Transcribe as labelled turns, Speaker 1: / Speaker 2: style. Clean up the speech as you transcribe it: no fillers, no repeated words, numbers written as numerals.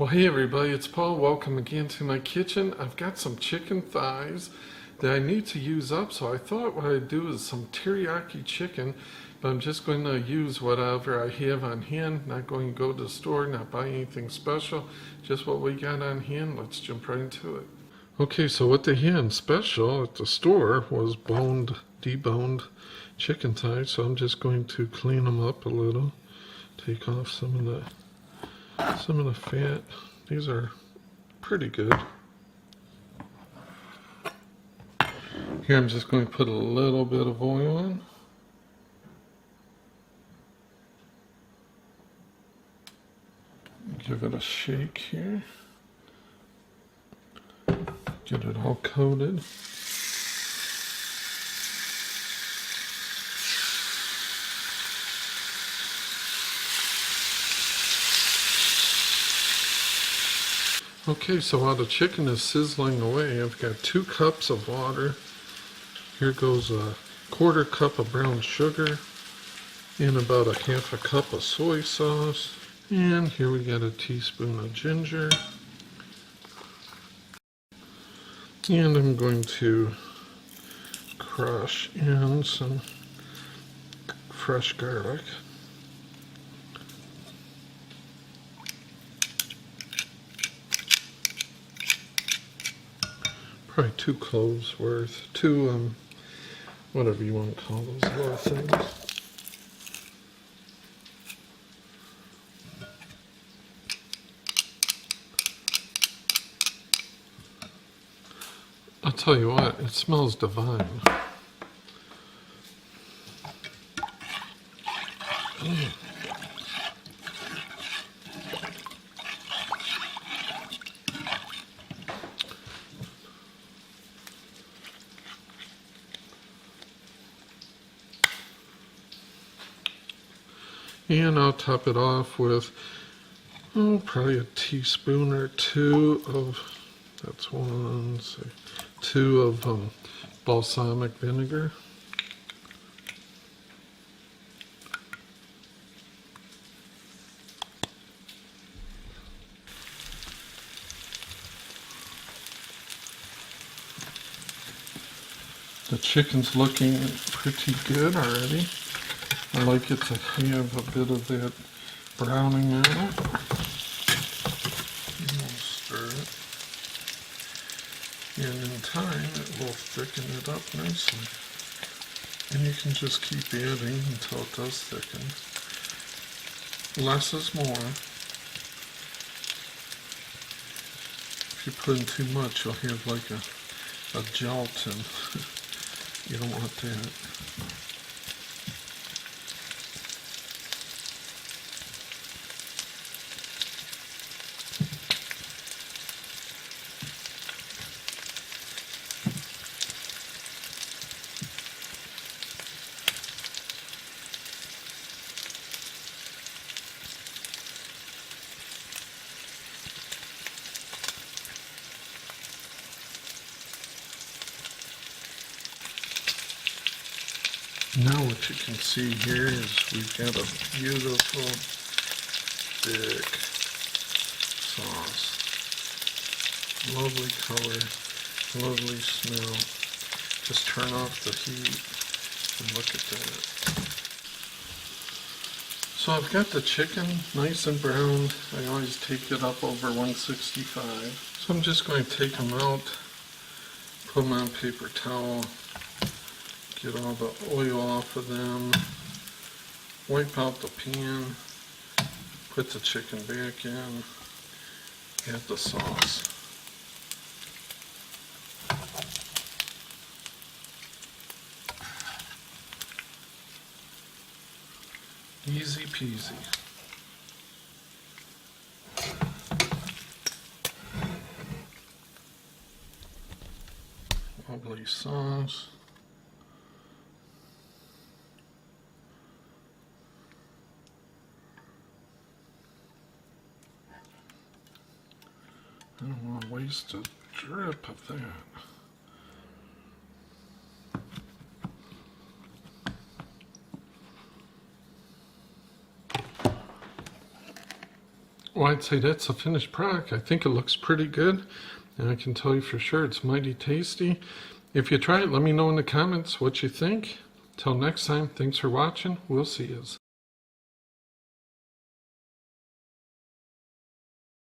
Speaker 1: Well, hey everybody, it's Paul. Welcome again to my kitchen. I've got some chicken thighs that I need to use up, so I thought what I'd do is some teriyaki chicken, but I'm just going to use whatever I have on hand, not going to go to the store, not buy anything special, just what we got on hand. Let's jump right into it. Okay, so what they had special at the store was deboned chicken thighs, so I'm just going to clean them up a little, take off some of the fat. These are pretty good. Here I'm just going to put a little bit of oil in. Give it a shake here. Get it all coated. Okay, so while the chicken is sizzling away, I've got 2 cups of water. Here goes a 1/4 cup of brown sugar and about a 1/2 cup of soy sauce. And here we got a teaspoon of ginger. And I'm going to crush in some fresh garlic. Probably 2 cloves worth, 2, whatever you want to call those little things. I'll tell you what, it smells divine. And I'll top it off with, probably a teaspoon or 2 of, that's 1, say, 2 of balsamic vinegar. The chicken's looking pretty good already. I like it to have a bit of that browning in it. And we'll stir it. And in time, it will thicken it up nicely. And you can just keep adding until it does thicken. Less is more. If you put in too much, you'll have like a gelatin. You don't want that. Now what you can see here is we've got a beautiful, thick sauce. Lovely color, lovely smell. Just turn off the heat and look at that. So I've got the chicken nice and browned. I always take it up over 165. So I'm just going to take them out, put them on paper towel, get all the oil off of them, wipe out the pan, put the chicken back in, add the sauce. Easy peasy. Lovely sauce. I don't want to waste a drip of that. well, I'd say that's a finished product. I think it looks pretty good, and I can tell you for sure it's mighty tasty. If you try it, let me know in the comments what you think. Till next time, thanks for watching. We'll see you.